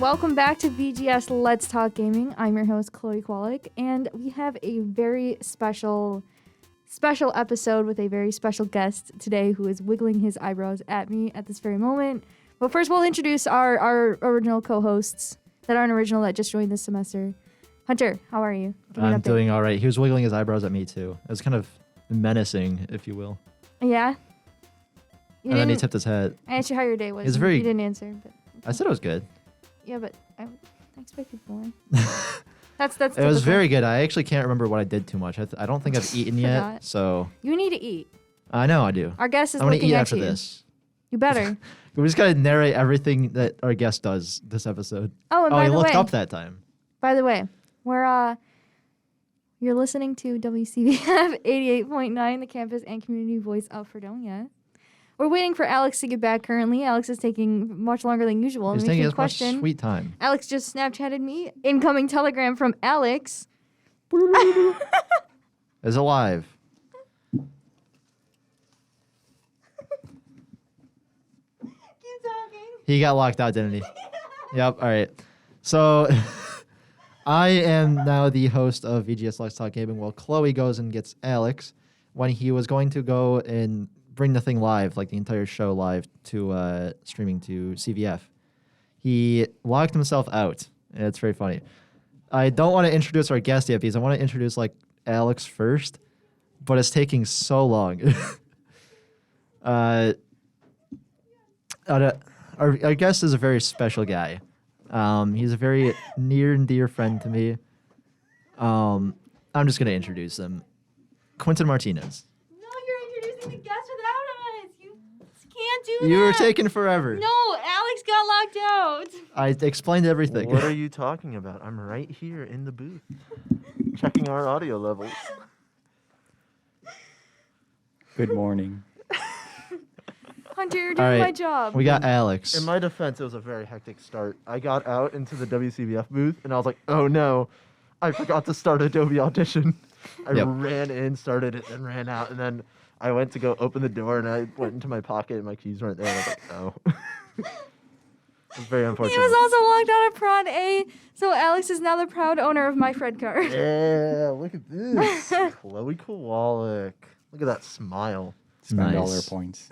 welcome back to VGS Let's Talk Gaming. I'm your host, Chloe Kwalik, and we have a very special episode with a very special guest today who is wiggling his eyebrows at me at this very moment. But first, we'll introduce our original co-hosts that aren't original that just joined this semester. Hunter, how are you? I'm doing all right. He was wiggling his eyebrows at me, too. It was kind of menacing, if you will. Yeah? And then he tipped his head. I asked you how your day was. It's very... You didn't answer. But I said it was good. Yeah, but I expected more. That's It was very good. I actually can't remember what I did too much. I don't think I've eaten yet, so... You need to eat. I know I do. Our guest is I'm gonna looking eat at after you. this. You better. We just gotta narrate everything that our guest does this episode. Oh, and by he the way... looked up that time. By the way, you're listening to WCBF 88.9, the campus and community voice of Fredonia. We're waiting for Alex to get back currently. Alex is taking much longer than usual. He's taking his much sweet time. Alex just Snapchatted me. Incoming telegram from Alex. Is alive. Keep talking. He got locked out, didn't he? Yep, all right. So... I am now the host of VGS Let's Talk Gaming while Chloe goes and gets Alex when he was going to go and bring the thing live, like the entire show live to streaming to CVF. He locked himself out. And it's very funny. I don't want to introduce our guest yet because I want to introduce like Alex first, but it's taking so long. Our guest is a very special guy. He's a very near and dear friend to me. I'm just going to introduce him. Quentin Martinez. No, you're introducing the guest without us. You can't do that. You were taking forever. No, Alex got locked out. I explained everything. What are you talking about? I'm right here in the booth, checking our audio levels. Good morning. Hunter, you're doing my job. We got Alex. In my defense, it was a very hectic start. I got out into the WCBF booth, and I was like, oh no, I forgot to start Adobe Audition. I ran in, started it, then ran out, and then I went to go open the door, and I went into my pocket, and my keys weren't there, and I was like, oh. It was very unfortunate. He was also locked out of Prod A, so Alex is now the proud owner of my Fred card. Yeah, look at this. Chloe Kowalik. Look at that smile. Spend all their points.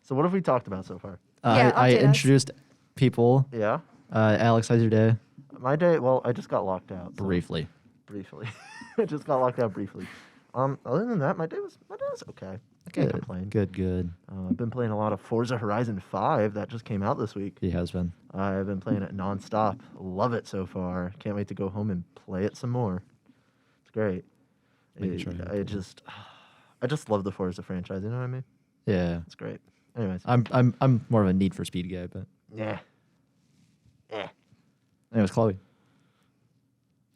So what have we talked about so far? I introduced people. Yeah? Alex, how's your day? My day, well, I just got locked out. So Briefly. I just got locked out briefly. Other than that, my day was okay. I can't complain. Good. I've been playing a lot of Forza Horizon 5 that just came out this week. He has been. I've been playing it nonstop. Love it so far. Can't wait to go home and play it some more. It's great. I just love the Forza franchise. You know what I mean? Yeah. It's great. Anyways, I'm more of a Need for Speed guy, but yeah. anyways, Chloe.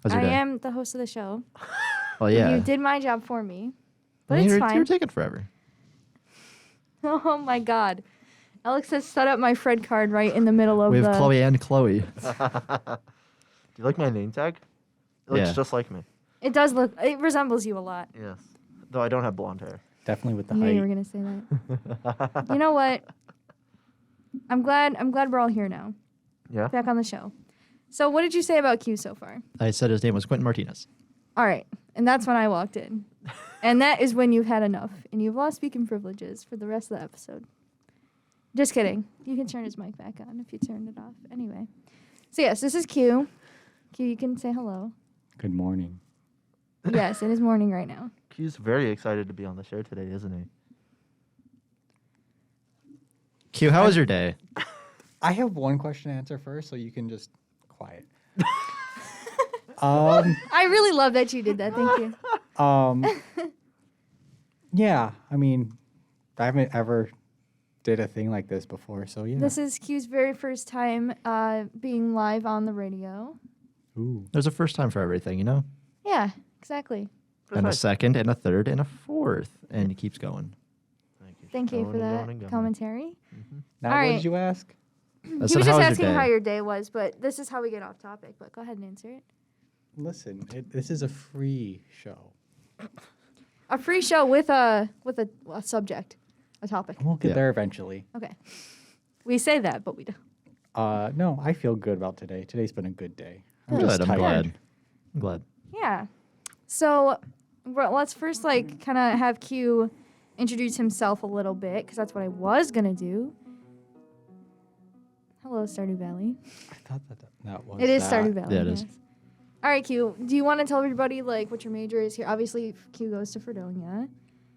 How's your I day? am the host of the show. Well, yeah. You did my job for me, but You it's were fine. taking forever. Oh my God. Alex has set up my Fred card right in the middle of We have Chloe and Chloe. Do you like my name tag? It looks just like me. It does look, it resembles you a lot. Yes. Though I don't have blonde hair. Definitely with the I knew height. you were going to say that. You know what? I'm glad we're all here now. Yeah? Back on the show. So what did you say about Q so far? I said his name was Quentin Martinez. All right. And that's when I walked in. And that is when you've had enough. And you've lost speaking privileges for the rest of the episode. Just kidding. You can turn his mic back on if you turned it off. Anyway. So yes, this is Q. Q, you can say hello. Good morning. Yes, it is morning right now. Q's very excited to be on the show today, isn't he? Q, how was your day? I have one question to answer first, so you can just quiet. Um, I really love that you did that. Thank you. Yeah, I mean, I haven't ever did a thing like this before, so yeah. This is Q's very first time being live on the radio. Ooh. There's a first time for everything, you know? Yeah, exactly. And a second, and a third, and a fourth. And it keeps going. Thank you for Going and that going and going. commentary. Now, All what right. did you ask? I He said, was "How just your asking day?" how your day was, but this is how we get off topic. But go ahead and answer it. Listen, this is a free show. A free show with a subject, a topic. We'll get Yeah. there eventually. Okay. We say that, but we don't. No, I feel good about today. Today's been a good day. I'm Good. just I'm tired. glad. I'm glad. Yeah. So let's first kind of have Q introduce himself a little bit because that's what I was gonna do. Hello, Stardew Valley. I thought that was It is that. Stardew Valley. Yeah, it is. yes. All right, Q. Do you want to tell everybody what your major is here? Obviously, Q goes to Fredonia.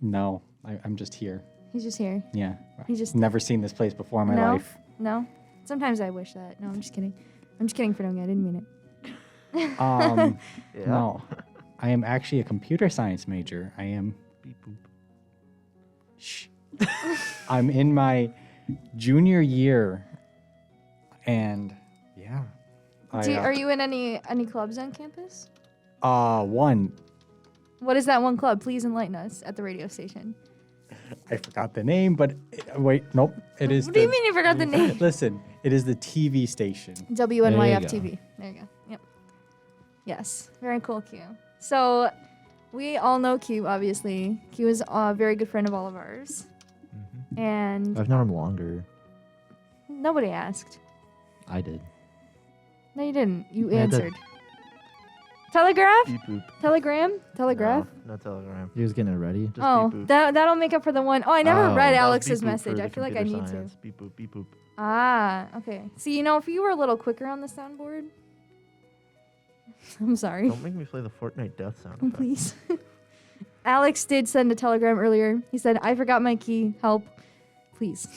No, I'm just here. He's just here. Yeah. He just Never seen this place before in my No? life. No. Sometimes I wish that. No, I'm just kidding. I'm just kidding, Fredonia. I didn't mean it. Yeah. No, I am actually a computer science major. I am. Beep boop. Shh. I'm in my junior year, and yeah. Are you in any clubs on campus? One. What is that one club? Please enlighten us at the radio station. I forgot the name, but wait, nope. It is. What do you mean you forgot the name? Listen, it is the TV station. WNYF go. TV. There you go. Yep. Yes. Very cool, Q. So we all know Q, obviously. Q is a very good friend of all of ours. And I've known him longer. nobody asked. I did. No, you didn't. You Yeah, I did. answered. Telegraph? Beep boop. Telegram? Telegraph? No, not telegram. He was getting it ready. Just Oh, beep boop. that'll make up for the one. Oh, I never Oh. read That was Alex's beep boop for message. the I feel like I computer need to. science. Beep boop, beep boop. Ah, okay. See, if you were a little quicker on the soundboard. I'm sorry. Don't make me play the Fortnite death sound effect. Please. Alex did send a telegram earlier. He said, I forgot my key. Help. Please.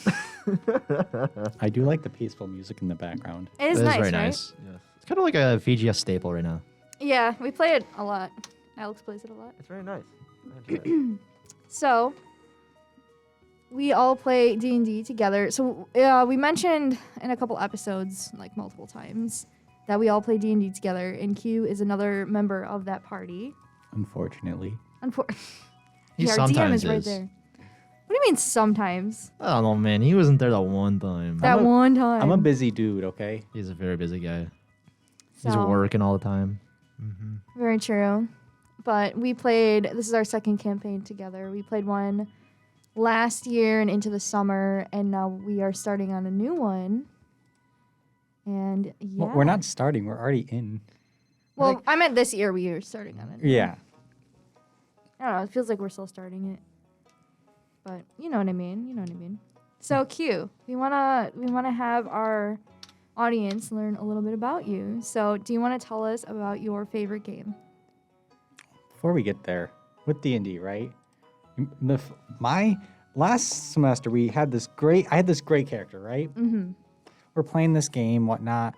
I do like the peaceful music in the background. It is It nice, very right? nice. Yes. It's kind of like a VGS staple right now. Yeah, we play it a lot. Alex plays it a lot. It's very nice. I enjoy it. So, we all play D&D together. So, we mentioned in a couple episodes, multiple times, that we all play D&D together, and Q is another member of that party. Unfortunately. He Yeah, our DM sometimes is right is. there. What do you mean sometimes? I don't know, man. He wasn't there that one time. That one time. I'm a busy dude, okay? He's a very busy guy. He's So, working all the time. Very true. But this is our second campaign together. We played one last year and into the summer, and now we are starting on a new one. And yeah. Well, we're not starting. We're already in. Well, I meant this year we are starting on it. Yeah. I don't know. It feels like we're still starting it. But you know what I mean. So Q, we wanna have our audience learn a little bit about you. So do you want to tell us about your favorite game? Before we get there, with D&D, right? My last semester, I had this great character, right? Mm-hmm. We're playing this game, whatnot.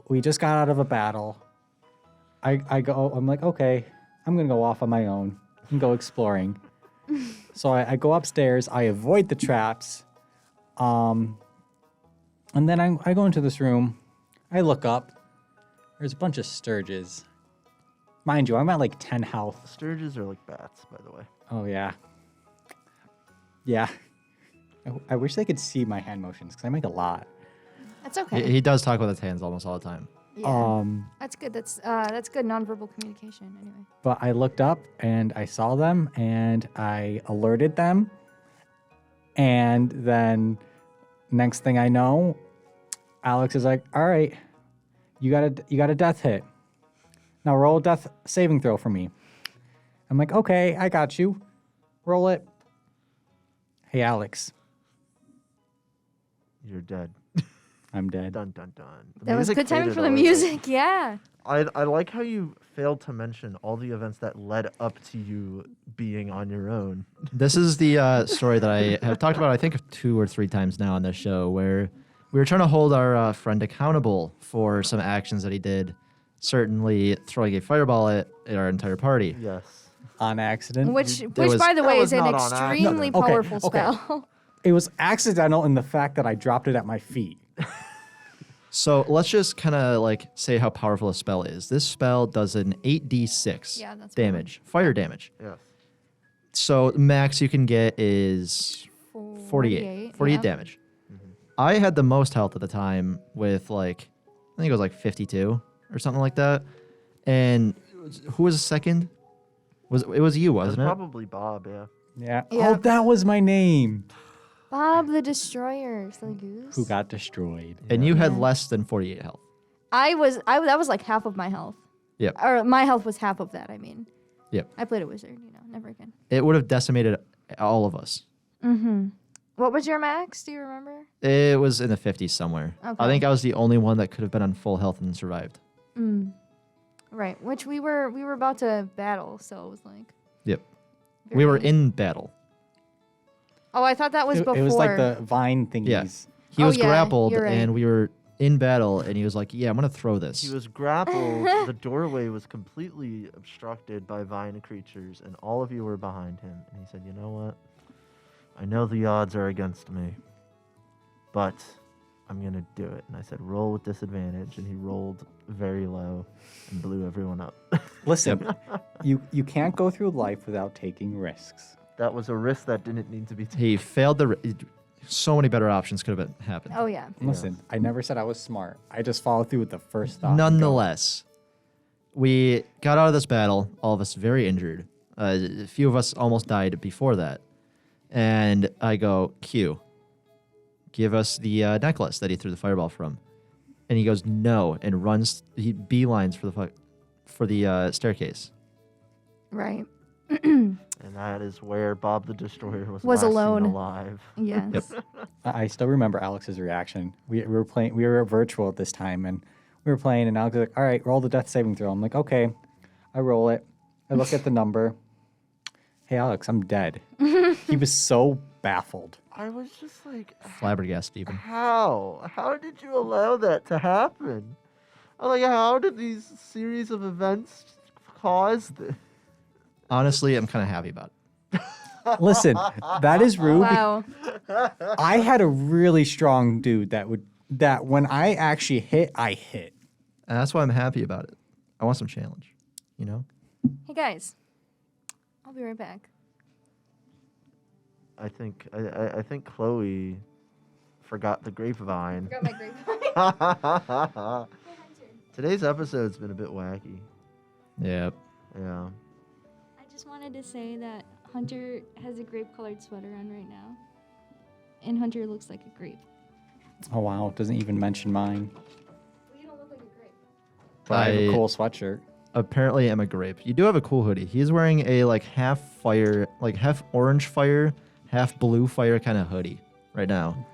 We just got out of a battle. I'm like, okay, I'm gonna go off on my own and go exploring. So I go upstairs. I avoid the traps. And then I go into this room. I look up. There's a bunch of sturges. Mind you, I'm at 10 health. Sturges are like bats, by the way. Oh, yeah. Yeah. I wish they could see my hand motions because I make a lot. That's okay. He does talk with his hands almost all the time. Yeah. That's good. That's good nonverbal communication. Anyway. But I looked up and I saw them and I alerted them. And then next thing I know, Alex is like, all right, you got a death hit. Now roll a death saving throw for me. I'm like, okay, I got you. Roll it. Hey, Alex, You're dead. I'm dead. Dun dun dun. The That was music good timing faded for the already. music. Yeah. I like how you failed to mention all the events that led up to you being on your own. This is the story that I have talked about, I think, 2 or 3 times now on this show, where we were trying to hold our friend accountable for some actions that he did, certainly throwing a fireball at our entire party. Yes. On accident. Which was- by the That way, was is an not on accident. extremely Okay, powerful okay. spell. It was accidental in the fact that I dropped it at my feet. So let's just kind of say how powerful a spell is. This spell does an 8d6 Yeah, that's damage, fire damage. Yes. So max you can get is 48 yeah. damage. I had the most health at the time with I think it was 52 or something like that. And who was second? It was you, It was wasn't it? probably Bob, yeah. Yeah. Yeah. Oh, that was my name. Bob the Destroyer, silly goose. Who got destroyed. And you had Yeah. less than 48 health. I that was like half of my health. Yep. Or my health was half of that, I mean. Yep. I played a wizard, never again. It would have decimated all of us. Mm-hmm. What was your max? Do you remember? It was in the 50s somewhere. Okay. I think I was the only one that could have been on full health and survived. Mm. Right. Which we were about to battle, so it was like. Yep. We were very- in battle. Oh, I thought that was before. It was like the vine thingies. Yeah. He Oh, was yeah, grappled, you're right. and we were in battle, and he was like, "Yeah, I'm gonna throw this." He was grappled. The doorway was completely obstructed by vine creatures, and all of you were behind him. And he said, "You know what? I know the odds are against me, but I'm gonna do it." And I said, "Roll with disadvantage," and he rolled very low and blew everyone up. Listen, you can't go through life without taking risks. That was a risk that didn't need to be taken. He failed so many better options could have happened. Oh yeah. Listen, I never said I was smart. I just followed through with the first thought. Nonetheless, we got out of this battle, all of us very injured. A few of us almost died before that. And I go, Q, give us the necklace that he threw the fireball from. And he goes, no, and runs, he beelines for the staircase. Right. And that is where Bob the Destroyer was Was last alone. seen alive. Yes. Yep. I still remember Alex's reaction. We were playing. We were virtual at this time, and we were playing. And Alex was like, "All right, roll the death saving throw." I'm like, "Okay." I roll it. I look at the number. Hey, Alex, I'm dead. He was so baffled. I was just like, Flabbergasted even. how? How did you allow that to happen? I'm like, how did these series of events cause this? Honestly, I'm kind of happy about it. Listen, that is rude. Wow. I had a really strong dude that when I actually hit, I hit. And that's why I'm happy about it. I want some challenge, you know? Hey guys. I'll be right back. I think Chloe forgot the grapevine. Got my grapevine. Today's episode's been a bit wacky. Yeah. Yeah. I just wanted to say that Hunter has a grape-colored sweater on right now. And Hunter looks like a grape. Oh wow, doesn't even mention mine. Well, you don't look like a grape. But I have a I- cool sweatshirt. Apparently am a grape. You do have a cool hoodie. He's wearing a half orange fire, half blue fire kind of hoodie right now.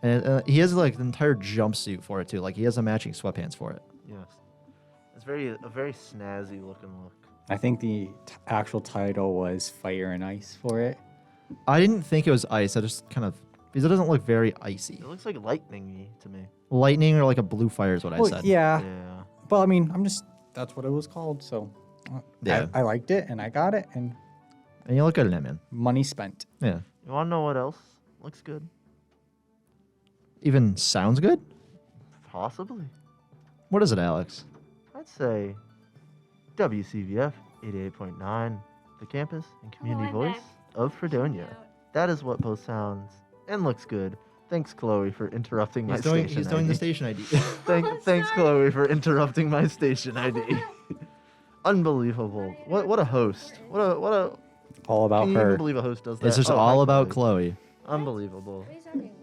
And he has an entire jumpsuit for it too. Like he has a matching sweatpants for it. Yes. It's a very snazzy looking look. I think the actual title was Fire and Ice for it. I didn't think it was ice. I just kind of, because it doesn't look very icy. It looks like lightning-y to me. Lightning or like a blue fire is what I Well, said. yeah. Yeah. Well, I mean, that's what it was called. So Yeah. I liked it and I got it and And you look good in it, man. money spent. Yeah. You want to know what else looks good? Even sounds good? Possibly. What is it, Alex? I'd say WCVF 88.9, the campus and community I'm voice back. of Fredonia. That is what both sounds and looks good. Thanks, Chloe, for interrupting my station He's doing the ID. station ID. Thanks, Chloe, for interrupting my station ID. Unbelievable. What a host. What a All about can you even her. believe a host does that? This is Oh, all hi, about Chloe. Unbelievable. What are you talking about?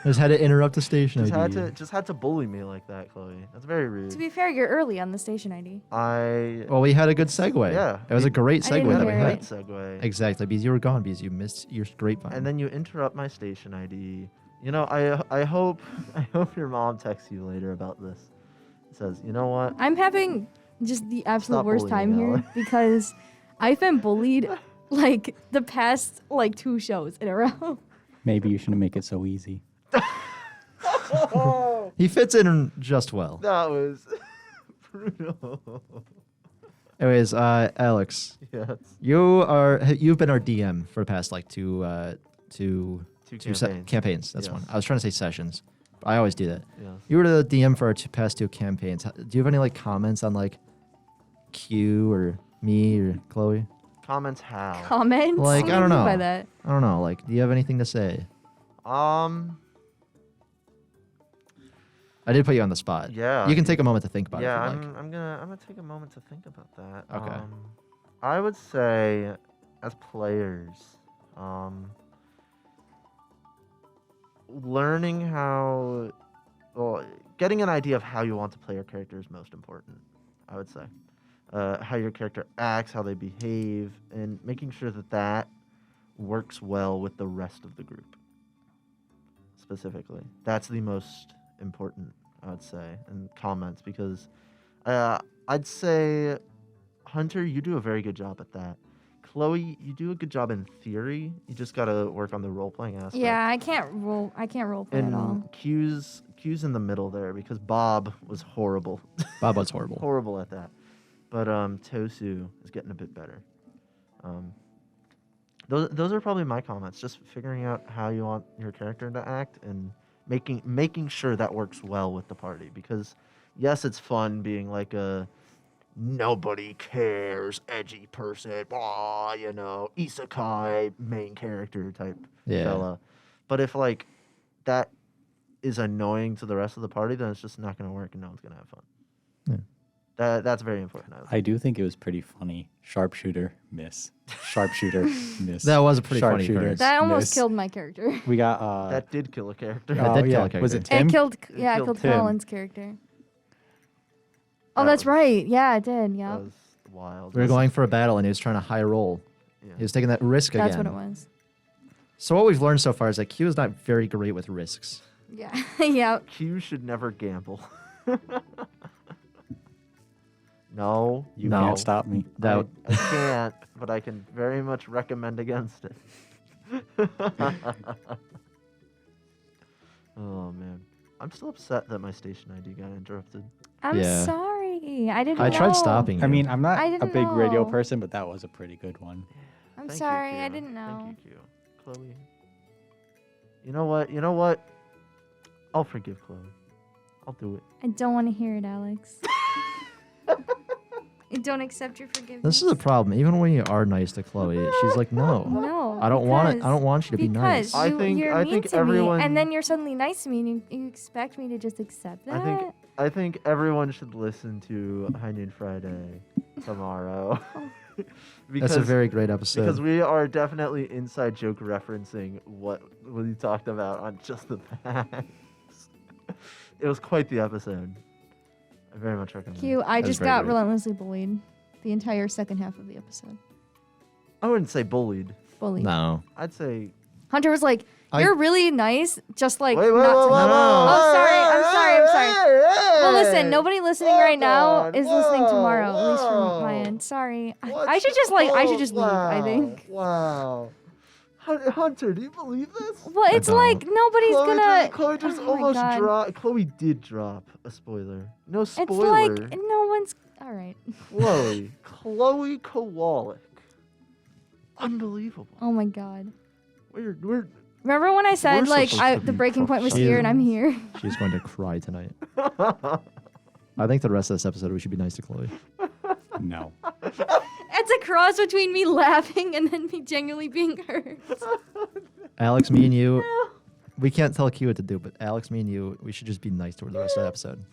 Just had to interrupt the station Just ID. had to bully me like that, Chloe. That's very rude. To be fair, you're early on the station ID. Well, we had a good segue. Yeah. It was a great I didn't segue that we hear had. it. Great segue. Exactly, because you were gone, because you missed your grapevine. And then you interrupt my station ID. You know, I hope your mom texts you later about this. It says, you know what? I'm having just the absolute Stop worst time bullying, here Alex. because I've been bullied like the past 2 shows in a row. Maybe you shouldn't make it so easy. He fits in just well. That was brutal. Anyways, Alex, Yes. you've been our DM for the past two Two campaigns. That's Yes. one. I was trying to say sessions. But I always do that. Yes. You were the DM for our past 2 campaigns. Do you have any comments on Q or me or Chloe? Comments how? Comments? Like, What I do you don't mean know. by that? I don't know. Do you have anything to say? I did put you on the spot. Yeah. You can take a moment to think about Yeah, it if you'd like. I'm gonna take a moment to think about that. Okay. I would say, as players, learning how, well, getting an idea of how you want to play your character is most important, I would say. How your character acts, how they behave, and making sure that that works well with the rest of the group. Specifically, that's the most important, I would say, in comments, because I'd say, Hunter, you do a very good job at that. Chloe, you do a good job in theory. You just gotta work on the role playing aspect. Yeah, I can't role play at all. And Q's in the middle there because Bob was horrible. Bob was horrible. Horrible at that. But Tosu is getting a bit better. Those are probably my comments. Just figuring out how you want your character to act and making sure that works well with the party. Because yes, it's fun being like a nobody cares edgy person, isekai main character type fella. But if like that is annoying to the rest of the party, then it's just not going to work and no one's going to have fun. Yeah. That's very important. I do think it was pretty funny. Sharpshooter, miss. Sharpshooter, miss. That was a pretty funny Sharpshooter, part. That almost miss. killed my character. We got That did kill a character. That did kill a Was character. it Tim? It killed killed Tim. Colin's character. Oh, That that's was- right. Yeah, it did. That Yeah, was wild. We were going for a battle, and he was trying to high roll. Yeah. He was taking that risk that's again. what it was. So what we've learned so far is that Q is not very great with risks. Yeah, yeah. Q should never gamble. No, You No. can't stop me. That I can't, but I can very much recommend against it. Oh man, I'm still upset that my station ID got interrupted. I'm Yeah. sorry. I didn't. I tried know. stopping you. I mean, I'm not I a didn't big radio know. person, but that was a pretty good one. I'm Thank you, sorry. I Q. didn't know. Thank you, Q. Chloe. You know what? I'll forgive Chloe. I'll do it. I don't want to hear it, Alex. I don't accept your forgiveness. This is a problem. Even when you are nice to Chloe, she's like, no. No. I don't want it. I because- don't want you to be nice. Because I think- you're I mean think to everyone- me, and then you're suddenly nice to me, and you expect me to just accept that. I think everyone should listen to High Noon Friday tomorrow. That's a very great episode. Because we are definitely inside joke referencing what we talked about on Just the Facts. It was quite the episode. I very much recommend Q, it. I That was just very got great. relentlessly bullied the entire second half of the episode. I wouldn't say bullied. Bullied. No. I'd say... Hunter was like, "You're really nice," just like Wait, not to me. Oh, sorry. I'm sorry. Well, listen, nobody listening right now is listening tomorrow, at least from my end. Sorry. I should just leave, I think. Wow. Hunter, do you believe this? Well, it's don't. like nobody's gonna. Chloe just Oh my almost God. dropped. Chloe did drop a spoiler. No It's spoiler. like no one's. All right. Chloe Kowalik. Unbelievable. Oh my God. We're Remember when I said We're like supposed to the be breaking point was here and I'm here? She's going to cry tonight. I think the rest of this episode we should be nice to Chloe. No. It's a cross between me laughing and then me genuinely being hurt. Alex, me and you, we can't tell Q what to do, but Alex, me and you, we should just be nice to her the rest of the episode.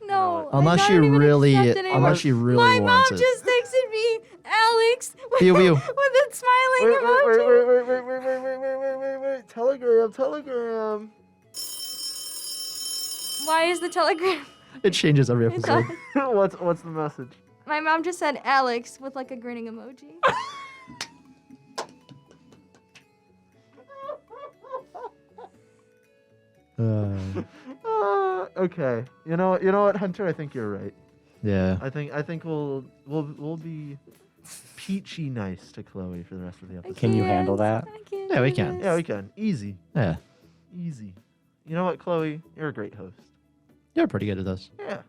No. Unless I'm she not even really, accepting it. unless she really My wants mom it. just texted me, Alex, with, Pew, pew. with a smiling emoji. wait. Telegram. Why is the telegram? It changes every It's episode. on- What's the message? My mom just said Alex with like a grinning emoji. Okay. You know what, Hunter? I think you're right. Yeah. I think we'll be peachy nice to Chloe for the rest of the I episode. Can you handle can't. that? I can't Yeah, we do can. this. Yeah, we can. Easy. Yeah. Easy. You know what, Chloe? You're a great host. You're pretty good at this. Yeah.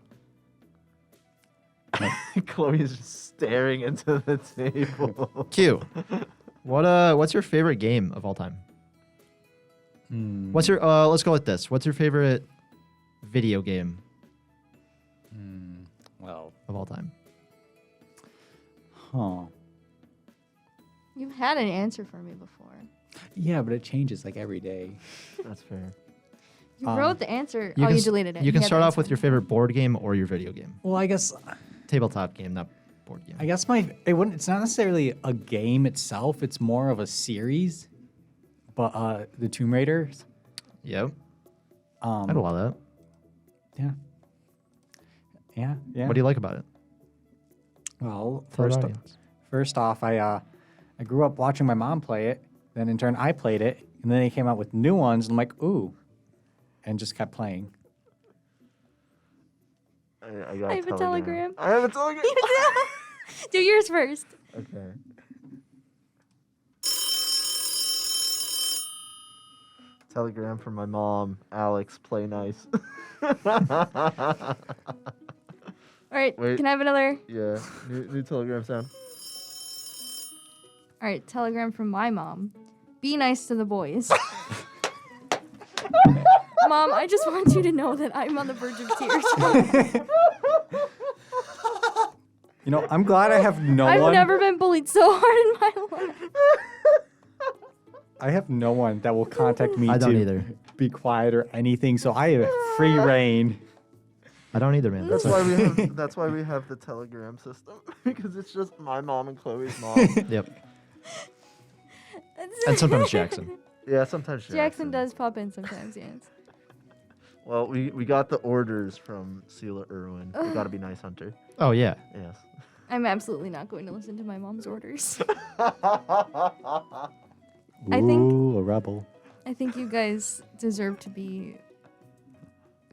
Chloe is just staring into the table. Q. What's your favorite game of all time? What's your let's go with this. What's your favorite video game Well, of all time? huh. You've had an answer for me before. Yeah, but it changes like every day. That's fair. You wrote the answer. You Oh, can you s- deleted it. You can had the start off answer. with your favorite board game or your video game. Well, I guess Tabletop game, not board game. it's not necessarily a game itself. It's more of a series. But the Tomb Raiders. Yep. I'd allow that. Yeah. Yeah. Yeah. What do you like about it? Well, For the audience. first off, I grew up watching my mom play it. Then in turn, I played it, and then they came out with new ones. And I'm like, ooh, and just kept playing. I got I have a telegram. I have a telegram. Do yours first. Okay. Telegram from my mom. Alex, play nice. All right, Wait. can I have another? Yeah. New telegram sound. All right, telegram from my mom. Be nice to the boys. Mom, I just want you to know that I'm on the verge of tears. You know, I'm glad I have no I've one. never been bullied so hard in my life. I have no one that will contact me I don't to either. be quiet or anything. So I have free reign. I don't either, man. That's why we have the telegram system because it's just my mom and Chloe's mom. Yep. And sometimes Jackson. Yeah, sometimes Jackson does pop in sometimes, yes. Well, we got the orders from Sela Irwin. We gotta be nice, Hunter. Oh, yeah. Yes. I'm absolutely not going to listen to my mom's orders. Ooh, I think- a rebel. I think you guys deserve to be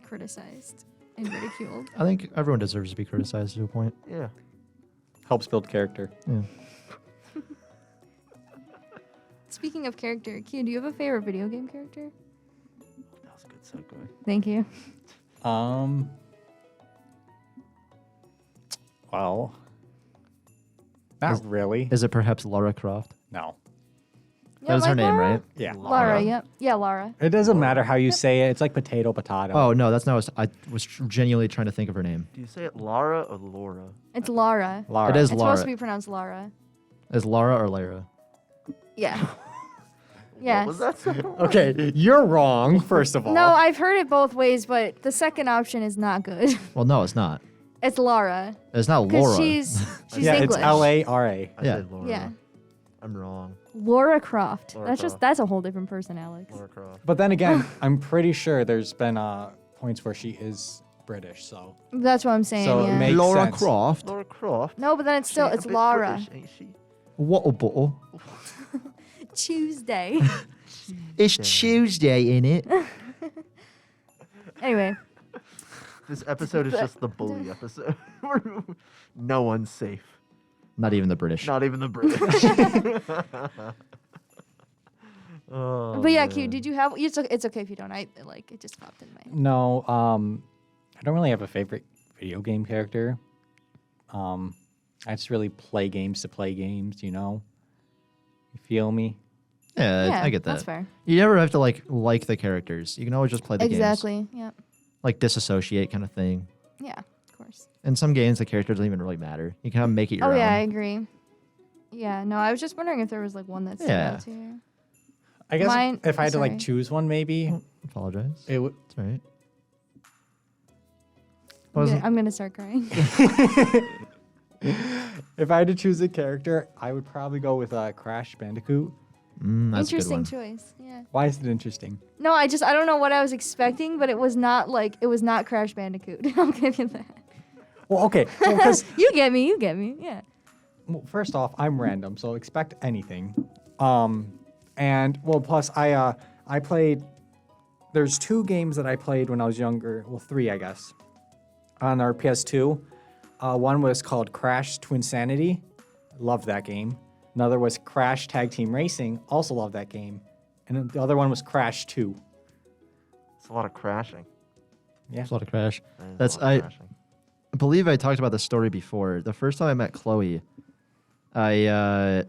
criticized and ridiculed. I think everyone deserves to be criticized to a point. Yeah. Helps build character. Yeah. Speaking of character, Q, do you have a favorite video game character? That was a good segue. Thank you. Well, not really. Is it perhaps Lara Croft? No. That was her name, Lara? right? Yeah. Lara, yep. Yeah, Lara. It doesn't matter how you say it. It's like potato. Oh, no, that's not what I was genuinely trying to think of her name. Do you say it Lara or Laura? It's Lara. Lara. It is It's Lara. supposed to be pronounced Lara. Is Lara or Lara? Yeah. Yes. What was that sound? Okay, you're wrong, first of all. No, I've heard it both ways, but the second option is not good. Well, no, it's not. It's Lara. It's not Because Laura. she's yeah, English. it's Lara. I Yeah. said Laura. Yeah. I'm wrong. Laura Croft. Laura that's Croft. that's a whole different person, Alex. Laura Croft. But then again, I'm pretty sure there's been points where she is British, so. That's what I'm saying, So it yeah. makes Laura sense. Croft. Laura Croft. No, but then it's still She a it's bit Lara. British, ain't she? What a bottle. Tuesday. It's Yeah. Tuesday, innit? Anyway, This episode is just the bully episode. No one's safe. Not even the British. Not even the British. Oh, but yeah, man. Q, did you have? It's okay if you don't. I like it just popped in my. No, I don't really have a favorite video game character. I just really play games to play games, you know? You feel me? Yeah, Yeah, I get that. That's fair. You never have to like the characters. You can always just play the games. Exactly. Yeah. Like disassociate kind of thing. Yeah. Of course. In some games, the character doesn't even really matter. You can kind of make it your Oh own. yeah, I agree. Yeah. No, I was just wondering if there was like one that stood Yeah. out to you. I guess Mine- if I had to sorry. like choose one, maybe Apologize. it would. It's all right. I'm gonna start crying. If I had to choose a character, I would probably go with Crash Bandicoot. That's a good Interesting one. choice. Yeah. Why is it interesting? No, I don't know what I was expecting, but it was not Crash Bandicoot. I'll give you that. Well, okay, because You get me. Yeah. well, first off, I'm random, so expect anything. And well, plus I played. There's 2 games that I played when I was younger. Well, 3, I guess, on our PS2. One was called Crash Twinsanity. Loved that game. Another was Crash Tag Team Racing. Also loved that game. And then the other one was Crash 2. It's a lot of crashing. Yeah. There's a lot of Crash. That is a That's- lot of crashing. I believe I talked about this story before. The first time I met Chloe, I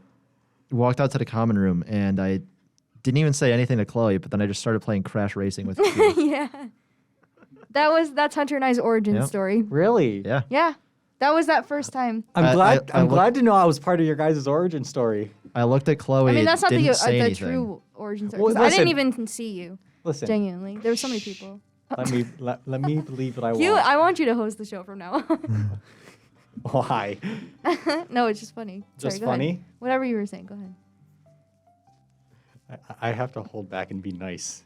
walked out to the common room and I didn't even say anything to Chloe, but then I just started playing Crash Racing with Q. Yeah. That's Hunter and I's origin Yep. story. Really? Yeah. Yeah. That was that first time. I'm I- glad. I I'm look- glad to know I was part of your guys' origin story. I looked at Chloe. I mean, that's not didn't the say anything. true origin story. Well, 'Cause I didn't listen. even see you. Listen, Genuinely. There were so many people. let me believe what I Q, want. I want you to host the show from now on. Why? No, it's just funny. Sorry, Just go ahead. funny? Whatever you were saying, go ahead. I have to hold back and be nice.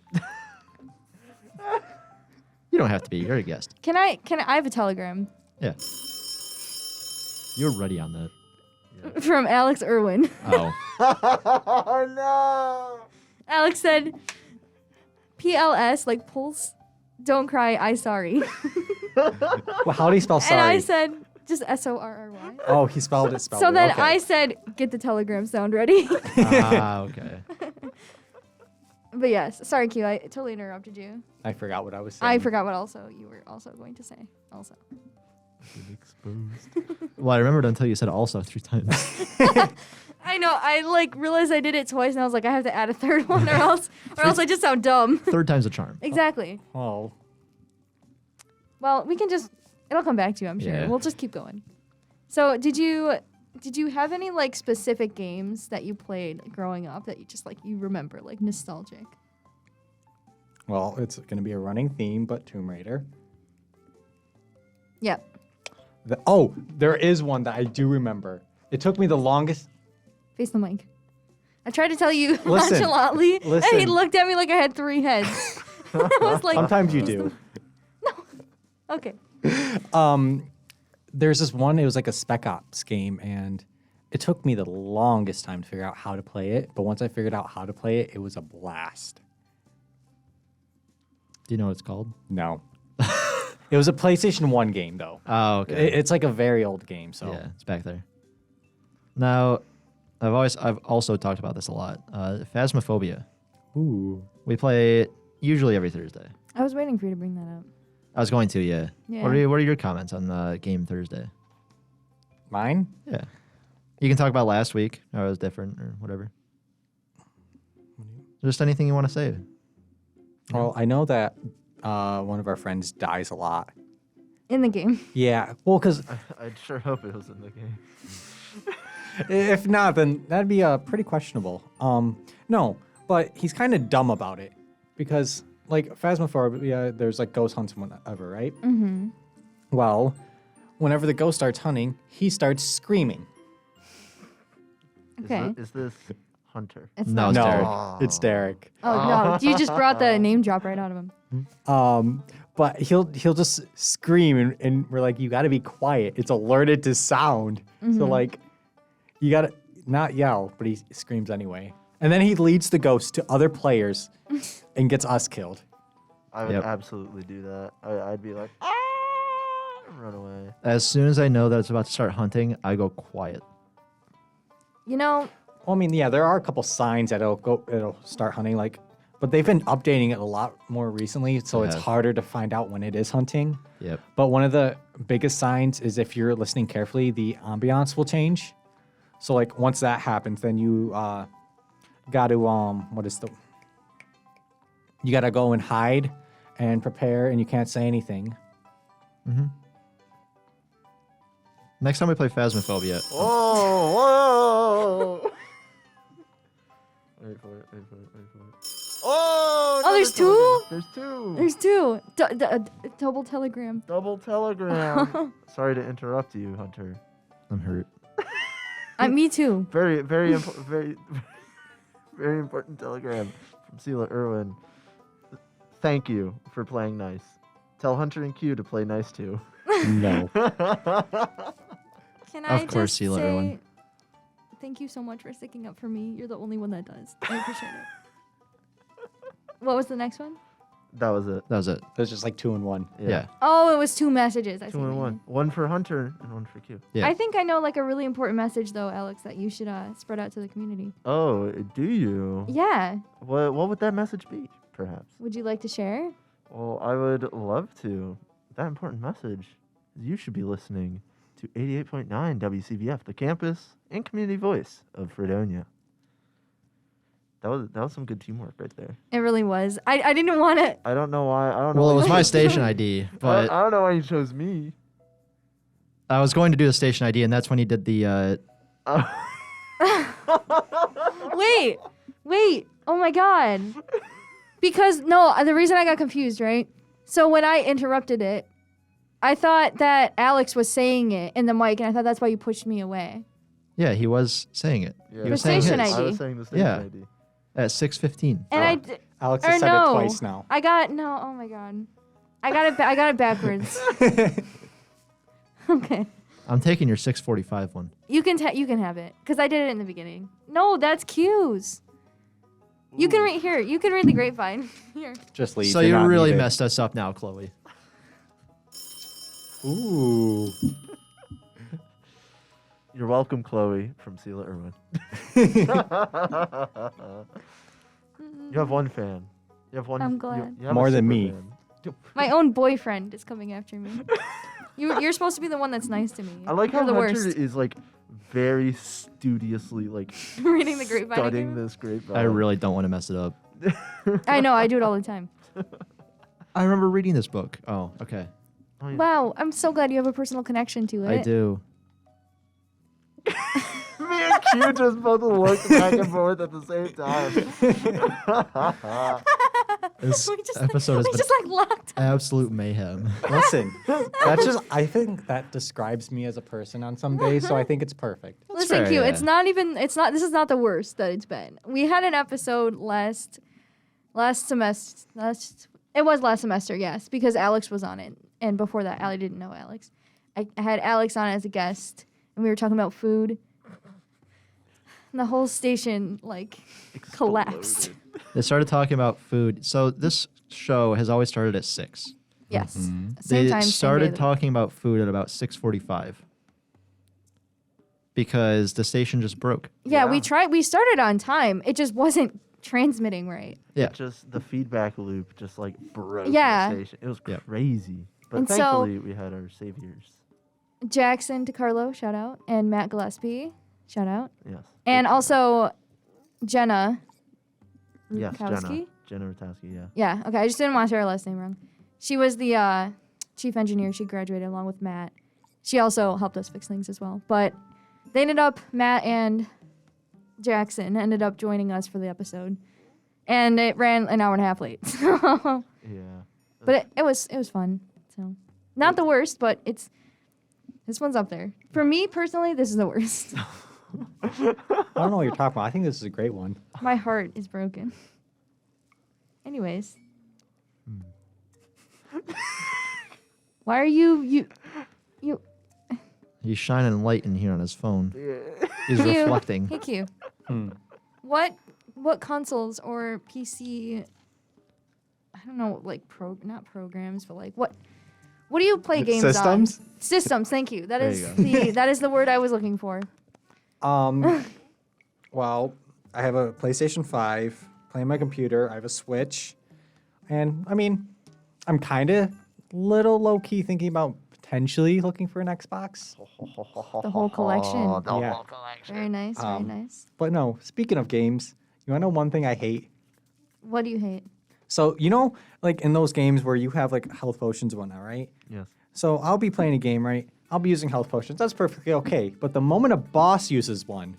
don't have to be. You're a guest. Can I have a telegram Yeah. You're ready on that. from Alex Irwin. Oh. Oh no! Alex said, PLS, like pulse, don't cry, I sorry. Well, how do you spell sorry? And I said, just SORRY. Oh, he spelled it. So then okay. I said, get the telegram sound ready. Okay. But yes, sorry, Q, I totally interrupted you. I forgot what I was saying. I forgot what you were also going to say. Also. Exposed. Well, I remembered until you said also 3 times. I know. I realized I did it twice, and I was like, I have to add a third one, or else I just sound dumb. 3rd time's a charm. Exactly. Oh, Well, we can just. It'll come back to you, I'm sure. Yeah. We'll just keep going. So, did you have any specific games that you played growing up that you just you remember, nostalgic? well, it's going to be a running theme, but Tomb Raider. Yep. There is one that I do remember. It took me the longest. Face the mic. I tried to tell you Listen, nonchalantly, and he listen. looked at me like I had 3 heads. I was like, Sometimes you "Face do. the-" Okay. There's this one. It was like a Spec Ops game, and it took me the longest time to figure out how to play it. But once I figured out how to play it, it was a blast. Do you know what it's called? No. It was a PlayStation 1 game, though. Oh, okay. It's like a very old game, so. Yeah, it's back there. Now, I've also talked about this a lot. Phasmophobia. Ooh. We play it usually every Thursday. I was waiting for you to bring that up. I was going to, yeah. Yeah. What are your comments on Game Thursday? Mine? Yeah. You can talk about last week, how it was different or whatever. Just anything you want to say. Well, I know that one of our friends dies a lot. In the game. Yeah. Well, because I'd sure hope it was in the game. if not, then that'd be pretty questionable. No, but he's kind of dumb about it because, Phasmophobia, there's ghost hunts and whatever, right? Mm-hmm. Well, whenever the ghost starts hunting, he starts screaming. Okay. Is this Hunter? It's No, not. it's No, Derek. it's Derek. Oh, no. You just brought the name drop right out of him. But he'll just scream, and we're like, you got to be quiet. It's alerted to sound. So you got to not yell, but he screams anyway. And then he leads the ghost to other players and gets us killed. I would Yep. absolutely do that. I'd be like, and run away. As soon as I know that it's about to start hunting, I go quiet. You know, Well, I mean, yeah, there are a couple signs that it'll start hunting, but they've been updating it a lot more recently, so it's have. harder to find out when it is hunting. Yep. But one of the biggest signs is if you're listening carefully, the ambiance will change. So once that happens, then you got to you got to go and hide and prepare, and you can't say anything. Mm-hmm. Next time we play Phasmophobia, Whoa! Wait for it. Oh! Oh, there's another two? telegram. There's two. there's 2. Double telegram. Double telegram. Sorry to interrupt you, Hunter. I'm hurt. Me too. Very, very important telegram from Sela Irwin. Thank you for playing nice. Tell Hunter and Q to play nice too. No. Can I Of course, just Sheila say Irwin. thank you so much for sticking up for me. You're the only one that does. I appreciate it. What was the next one? That was it. That was it. There's just 2 in 1. Yeah. Oh, it was 2 messages. I see Two what and you one. mean. One for Hunter and one for Q. Yeah. I think I know a really important message though, Alex, that you should spread out to the community. Oh, do you? Yeah. What would that message be, perhaps? Would you like to share? Well, I would love to. That important message is you should be listening to 88.9 WCBF, the campus and community voice of Fredonia. That was some good teamwork right there. It really was. I didn't want to. I don't know why. I don't know. Well, it why was you my chose- station ID, I but don't know why you chose me. I was going to do the station ID, and that's when he did the. Wait. Oh my god. Because no, the reason I got confused, right? So when I interrupted it, I thought that Alex was saying it in the mic, and I thought that's why you pushed me away. Yeah, he was saying it. Yeah, He was The saying station his ID. I was saying the station Yeah. ID. at 6:15. And Oh. I d- Alex or has said no, it twice now. I got no. Oh my god. I got it backwards. Okay. I'm taking your 645 one. You can have it because I did it in the beginning. No, that's Q's. You can read here. You can read the grapevine. Here. Just leave. So you're you not really needed. messed us up now, Chloe. Ooh. You're welcome, Chloe from Sela Irwin. You have one fan. You have one. I'm glad. You have More a than super me. fan. My own boyfriend is coming after me. You're supposed to be the one that's nice to me. I like You're how the Hunter worst. is like very studiously like Reading the grapevine. studying again. this grapevine. I really don't want to mess it up. I know. I do it all the time. I remember reading this book. Oh, okay. Oh, yeah. Wow. I'm so glad you have a personal connection to it. I do. Me and Q just both looked back and forth at the same time. This We just- episode has We been just like locked. absolute mayhem. Listen, that's just. I think that describes me as a person on some days, so I think it's perfect. Listen, fair, Q. yeah. It's not even. It's not. This is not the worst that it's been. We had an episode last semester. It was last semester, yes, because Alex was on it, and before that, Allie didn't know Alex. I had Alex on as a guest, and we were talking about food. And the whole station collapsed. They started talking about food. So this show has always started at 6. Yes, Mhm. same They time. same day started of the week. talking about food at about 6:45 because the station just broke. Yeah, we Yeah. tried. We started on time. It just wasn't transmitting right. Yeah. Just the feedback loop just like broke Yeah. the station. It was Yep. crazy. But And so- thankfully we had our saviors. Jackson DeCarlo, shout out, and Matt Gillespie, shout out, Yes. and also Jenna. Yes, Rutkowski? Jenna Rutowski, yeah. Yeah, okay. I just didn't want to say her last name wrong. She was the chief engineer. She graduated along with Matt. She also helped us fix things as well. But they ended up, Matt and Jackson ended up joining us for the episode. And it ran an hour and a half late. Yeah. But it was fun. So not the worst, but this one's up there. For me personally, this is the worst. I don't know what you're talking about. I think this is a great one. My heart is broken. Anyways. Why are you He's shining light in here on his phone. Yeah. He's Q. reflecting. Hey Q. Hmm. What consoles or PC? I don't know, like not programs, but like what do you play games Systems? on? Systems. Thank you. That There is you that is the word I was looking for. Well, I have a PlayStation 5, playing my computer. I have a Switch, and I mean, I'm kind of little low key thinking about potentially looking for an Xbox. The whole collection. The Yeah. whole collection. Very nice. Very Um, nice. But no, speaking of games, you wanna know one thing I hate? What do you hate? So you know, like in those games where you have like health potions and whatnot, right? Yes. So I'll be playing a game, right? I'll be using health potions. That's perfectly okay. But the moment a boss uses one,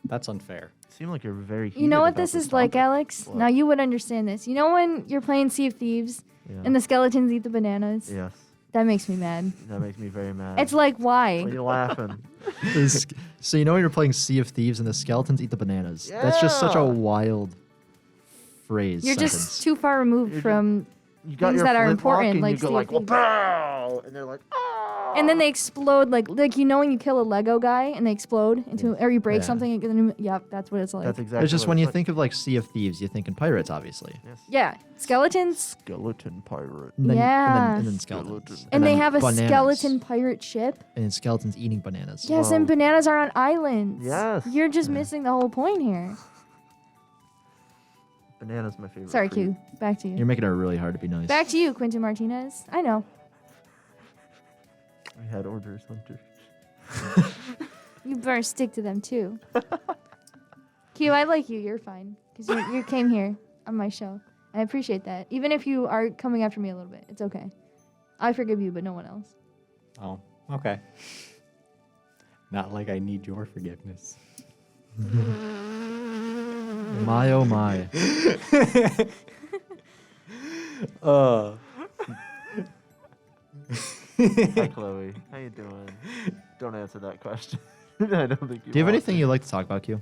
that's unfair. Seem like you're very You know heated what about this is like, topic. Alex? What? Now you would understand this. You know when you're playing Sea of Thieves Yeah. and the skeletons eat the bananas? Yes. That makes me mad. That makes me very mad. It's like, Why are why? you laughing? So you know when you're playing Sea of Thieves and the skeletons eat the bananas. That's just such a Yeah. wild phrase. You're sentence. just too far removed You're from, You got Things your that are flintlock important, and like you go Sea of like, well, Thieves. pow! And they're like, oh! and then they explode like you know when you kill a Lego guy and they explode into, or you break Yeah. something. And then, yep, that's what it's like. That's exactly. It's just what when you like. think of like Sea of Thieves, you think in pirates, obviously. Yes. Yeah, skeletons, Skeleton pirate. And then, Yeah. and then skeletons. and they then have a bananas. skeleton pirate ship. And then skeletons eating bananas. Yes, Whoa. and bananas are on islands. Yes. You're just Yeah. missing the whole point here. Banana's my favorite. Sorry, fruit. Q. Back to you. You're making it really hard to be nice. Back to you, Quentin Martinez. I know. We had orders, Hunter. You better stick to them too. Q, I like you. You're fine. Because you came here on my show. I appreciate that. Even if you are coming after me a little bit, it's okay. I forgive you, but no one else. Oh, okay. Not like I need your forgiveness. My oh my. Hi, Chloe. How you doing? Don't answer that question. I don't think you. Do you have want anything to. you'd like to talk about, Q?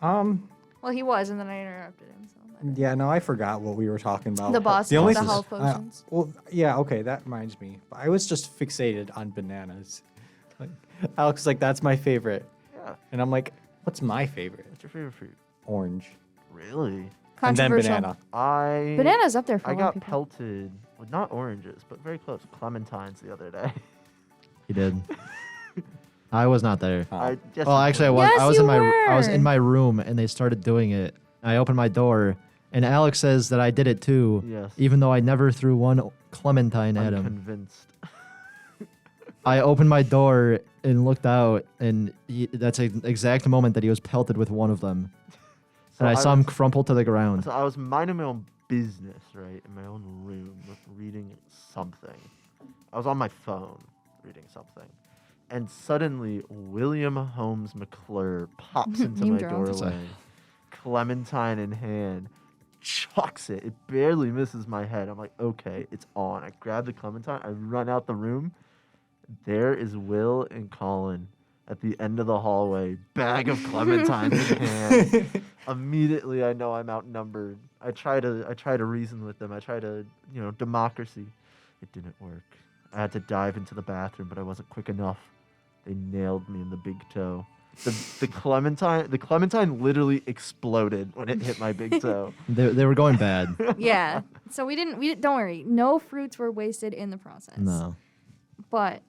Well, Well, he was, and then I interrupted him. So Yeah, no, I forgot what we were talking about. the boss, The only the s- health potions. well, yeah, okay, that reminds me. I was just fixated on bananas. Like, Alex is like, that's my favorite. Yeah. And I'm like, what's my favorite? What's your favorite fruit? Orange. Really? And then Controversial. banana. Banana's up there for I a lot of got people. pelted with not oranges, but very close. Clementines the other day. He did. I was not there. Oh. Yes, Well, you actually, I did. was. Yes, I was you in my. I was were. in my room, and they started doing it. I opened my door, and Alex says that I did it too, Yes. even though I never threw one clementine at I'm him. convinced. I opened my door and looked out, and that's an exact moment that he was pelted with one of them. So And I saw him was- crumple to the ground. So I was minding my own business, right, in my own room, reading something. I was on my phone reading something, and suddenly William Holmes McClure pops into Name my drop. doorway, clementine in hand, chucks it. It barely misses my head. I'm like, okay, it's on. I grab the clementine. I run out the room. There is Will and Colin at the end of the hallway, bag of clementines in hand. Immediately, I know I'm outnumbered. I try to reason with them. I try to, democracy. It didn't work. I had to dive into the bathroom, but I wasn't quick enough. They nailed me in the big toe. The clementine literally exploded when it hit my big toe. They were going bad. Yeah. So we didn't. Don't worry. No fruits were wasted in the process. No. But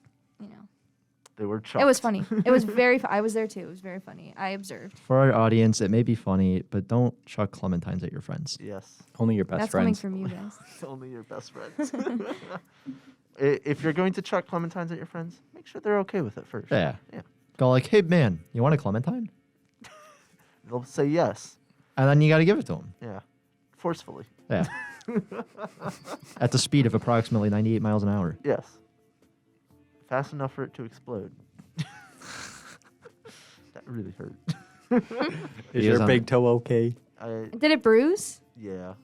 They were chucked. it was funny. It was very. I was there too. It was very funny. I observed. For our audience, it may be funny, but don't chuck clementines at your friends. Yes. Only your best That's friends. coming from you guys. Only your best friends. If you're going to chuck clementines at your friends, make sure they're okay with it first. Yeah. Yeah. Go like, hey man, you want a clementine? They'll say yes. And then you got to give it to them. Yeah. Forcefully. Yeah. At the speed of approximately 98 miles an hour. Yes. Fast enough for it to explode. That really hurt. Is He was your on- big toe okay? Did it bruise? Yeah.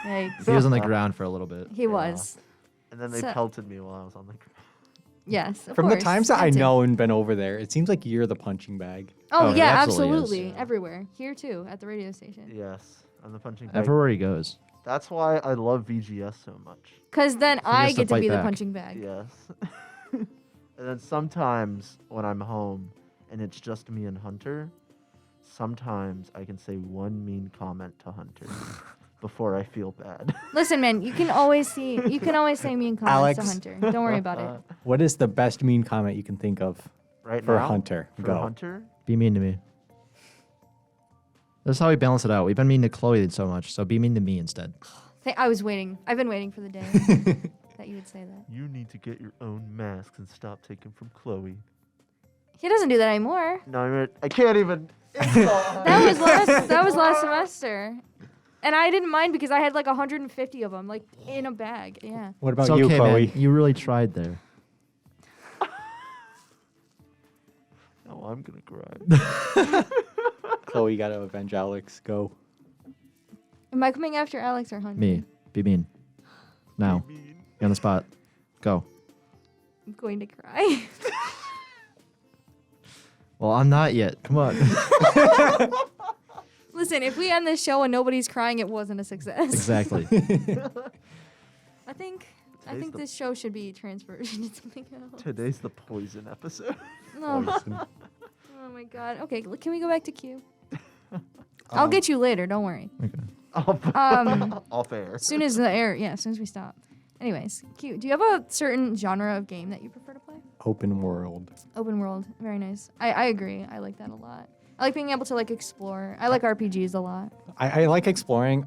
Yikes. He was on the ground for a little bit. He was. And then they So- pelted me while I was on the ground. Yes. Of From the course. times that I Had to. know and been over there, it seems like you're the punching bag. Oh, Oh, he yeah, absolutely is. absolutely. Yeah. Everywhere. Here too, at the radio station. Yes. I'm the punching bag. Everywhere he goes. That's why I love VGS so much. Because then I gets to get to fight be the back. punching bag. Yes. And then sometimes when I'm home and it's just me and Hunter, sometimes I can say one mean comment to Hunter before I feel bad. Listen, man, you can always say mean comments to Alex. Hunter. Don't worry about it. What is the best mean comment you can think of Right for now, Hunter? For Go. Hunter, Be mean to me. That's how we balance it out. We've been mean to Chloe so much, so be mean to me instead. I was waiting. I've been waiting for the day that you would say that. you need to get your own masks and stop taking from Chloe. He doesn't do that anymore. No, I can't even. That was last semester. And I didn't mind because I had like 150 of them, like in a bag. Yeah. What about It's you, okay, Chloe? man. You really tried there. No, I'm gonna cry. Chloe, you gotta avenge Alex. Go. Am I coming after Alex or Hunter? Me. Be mean. Now. Mean. Be on the spot. Go. I'm going to cry. Well, I'm not yet. Come on. Listen, if we end this show and nobody's crying, it wasn't a success. Exactly. I think Today's the- this show should be transferred into something else. Today's the poison episode. No. Poison. Oh my god. Okay, can we go back to Q? I'll get you later. Don't worry. Off air. As soon as the air, yeah, as soon as we stop. Anyways, Q, do you have a certain genre of game that you prefer to play? Open world. Open world, very nice. I agree. I like that a lot. I like being able to like explore. I like RPGs a lot. I like exploring,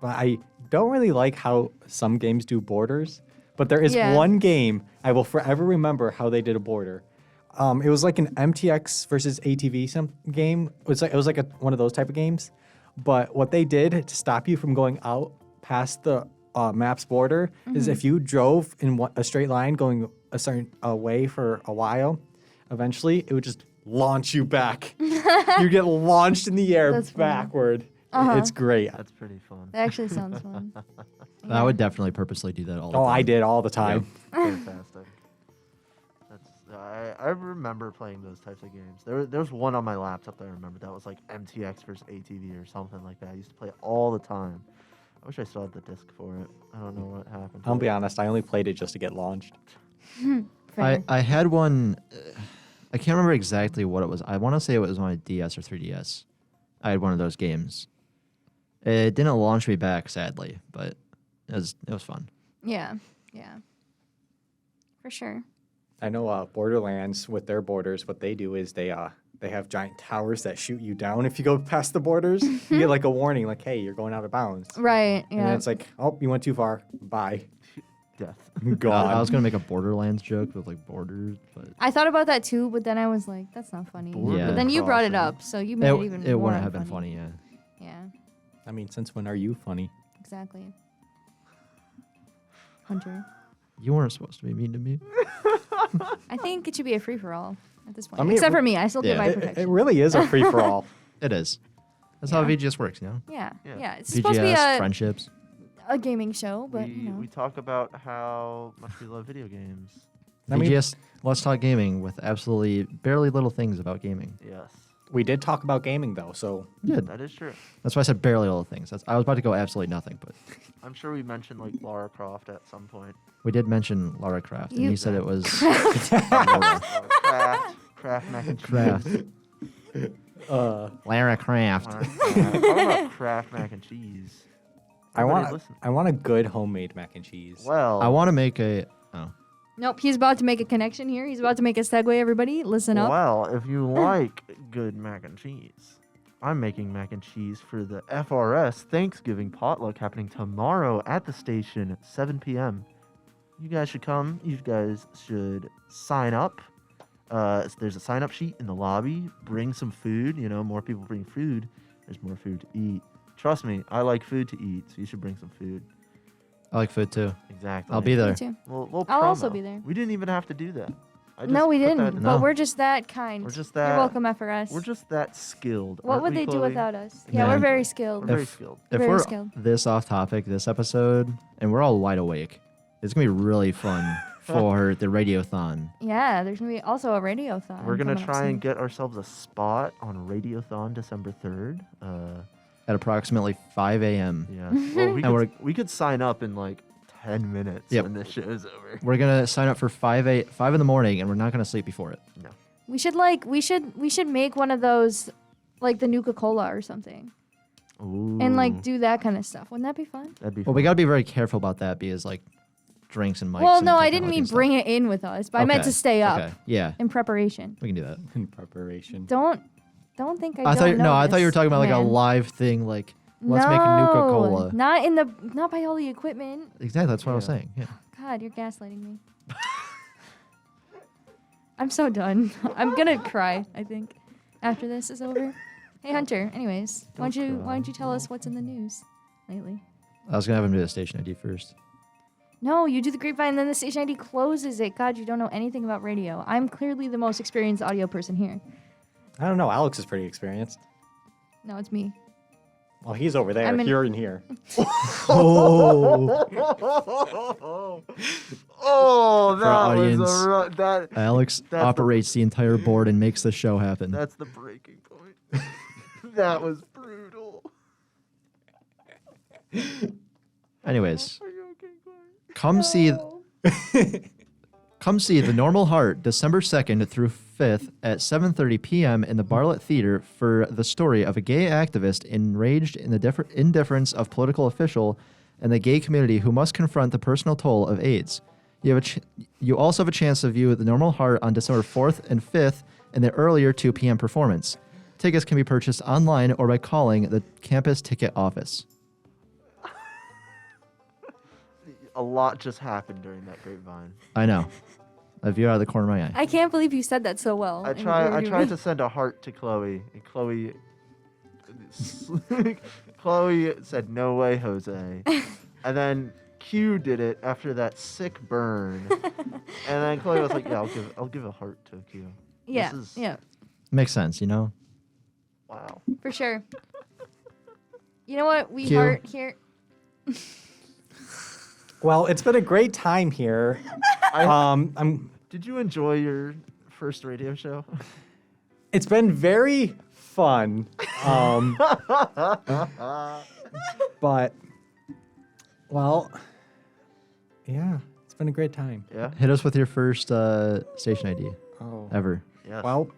but I don't really like how some games do borders. But there is Yeah. one game I will forever remember how they did a border. It was like an MTX versus ATV game. It was like one of those type of games. But what they did to stop you from going out past the map's border is if you drove in a straight line going a certain way for a while, eventually it would just launch you back. You get launched in the air That's funny. backward. Uh-huh. It's great. That's pretty fun. That actually sounds fun. I would definitely purposely do that all the Oh, time. I did all the time. Fantastic. I remember playing those types of games. There's one on my laptop that I remember that was like MTX versus ATV or something like that. I used to play it all the time. I wish I still had the disc for it. I don't know what happened. I'll be honest, I only played it just to get launched. Fair. I had one. I can't remember exactly what it was. I want to say it was on a DS or 3DS. I had one of those games. It didn't launch me back, sadly, but it was fun. Yeah. For sure. I know Borderlands with their borders, what they do is they have giant towers that shoot you down if you go past the borders. You get like a warning, like, hey, you're going out of bounds. Right. And Yeah. then it's like, oh, you went too far. Bye. Death. Gone. I was gonna make a Borderlands joke with like borders, but I thought about that too, but then I was like, that's not funny. Yeah. But then you brought it Crossing. up, so you made it even it more wouldn't have been funny. Yeah. Yeah. I mean, since when are you funny? Exactly. Hunter. You weren't supposed to be mean to me. I think it should be a free for all at this point. I mean, Except it- for me, I still get Yeah. my It protection. really is a free for all. It is. That's how Yeah. VGS works, you know. Yeah. Yeah. It's supposed to be VGS, a friendships. gaming show, but we, you know. we talk about how much we love video games. I mean, VGS, let's talk gaming with absolutely barely little things about gaming. Yes, we did talk about gaming though, so Good. that is true. That's why I said barely little things. I was about to go absolutely nothing, but I'm sure we mentioned like Lara Croft at some point. we did mention Lara Croft, and You- you said it was Kraft mac and cheese. Kraft. Lara Croft. Talk about Kraft mac and cheese. I Everybody want listen. I want a good homemade mac and cheese. Well, I want to make a. Oh, Nope, he's about to make a connection here. He's about to make a segue, everybody. Listen up. Well, if you like good mac and cheese, I'm making mac and cheese for the FRS Thanksgiving potluck happening tomorrow at the station, 7 p.m. You guys should come. You guys should sign up. There's a sign up sheet in the lobby. Bring some food. You know, more people bring food. There's more food to eat. Trust me, I like food to eat, so you should bring some food. I like food too. Exactly. I'll be Me there. too. We'll I'll also promo. be there. We didn't even have to do that. I No, just we put that didn't. in- But No. we're just that kind. We're just You're that. welcome, FRS. We're just that skilled. What aren't would we, they do Chloe? without us? Yeah. Yeah, we're very We're skilled. very If- skilled. If Very we're skilled. this off topic this episode, and we're all wide awake, it's gonna be really fun for the radiothon. Yeah, there's gonna be also a radiothon. We're gonna coming up try soon. and get ourselves a spot on Radiothon December 3rd. At approximately 5 a.m. Yeah. Well, And we could sign up in like 10 minutes Yep. when this show is over. We're gonna sign up for 5 in the morning, and we're not gonna sleep before it. No. We should make one of those, like the Nuka-Cola or something, and like do that kind of stuff. Wouldn't that be fun? That'd be Well, we fun. gotta be very careful about that because like drinks and mics. Well, and no, I didn't technology mean and stuff. bring it in with us, but I meant Okay, to stay up Okay. Yeah, in preparation. we can do that. In preparation. Don't think I. I thought don't know I thought you were this, talking about like a man. live thing, like let's make a No, Nuka-Cola. Not by all the equipment. Exactly, that's what I was Yeah. saying. Yeah. God, you're gaslighting me. I'm so done. I'm gonna cry, I think, after this is over. Hey Hunter, anyways, why Don't don't you cry. tell us what's in the news lately? I was gonna have him do the station ID first. No, you do the grapevine, then the station ID closes it. God, you don't know anything about radio. I'm clearly the most experienced audio person here. I don't know. Alex is pretty experienced. No, it's me. Well, he's over there. I'm in- You're in here. Oh, that our was audience. that. Alex That's the- operates the entire board and makes the show happen. That's the breaking point. That was brutal. Anyways, Are you okay, Chloe? come see The Normal Heart December 2nd through 5th at 7:30 p.m. in the Bartlett Theater for the story of a gay activist enraged in the indifference of political official and the gay community who must confront the personal toll of AIDS. You also have a chance to view The Normal Heart on December 4th and 5th in the earlier 2 p.m. performance. Tickets can be purchased online or by calling the campus ticket office. A lot just happened during that grapevine. I know. I view it out of the corner of my eye. I can't believe you said that so well. I and tried you're- to send a heart to Chloe, and Chloe Chloe said, "No way, Jose." And then Q did it after that sick burn. And then Chloe was like, "Yeah, I'll give a heart to Q." Yeah, This is- yeah, Makes sense, you know? Wow. for sure. You know what? We Q. heart here. Well, it's been a great time here. I, I'm did you enjoy your first radio show? It's been very fun. But, well, yeah, it's been a great time. Yeah. Hit us with your first station ID Oh. ever. Yes. Well,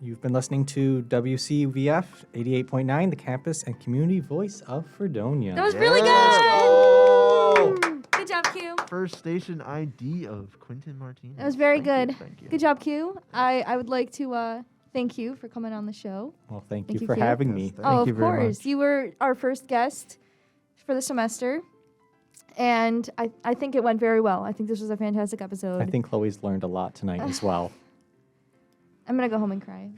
you've been listening to WCVF 88.9, the campus and community voice of Fredonia. That was really Yes. good. Oh! Good job, Q. First station ID of Quentin Martinez. That was very Thank good. You, thank you. Good job, Q. I would like to thank you for coming on the show. Well, thank Thank you you, for Q. having Yes, me. thank Oh, you of very course. much. You were our first guest for the semester. And I think it went very well. I think this was a fantastic episode. I think Chloe's learned a lot tonight as well. I'm going to go home and cry.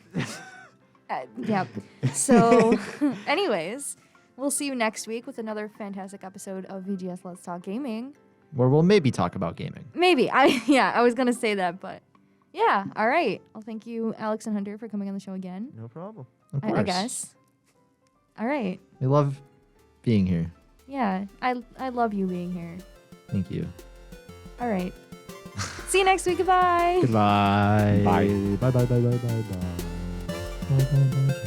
Yep. So, anyways, we'll see you next week with another fantastic episode of VGS Let's Talk Gaming. Where we'll maybe talk about gaming. Maybe. I was going to say that, but yeah. All right. Well, thank you, Alex and Hunter, for coming on the show again. No problem. Of I course. guess. All right. We love being here. Yeah. I love you being here. Thank you. All right. See you next week. Goodbye. Goodbye. Bye. Bye. Bye. Bye. Bye. Bye. Bye. Bye. Bye. Bye.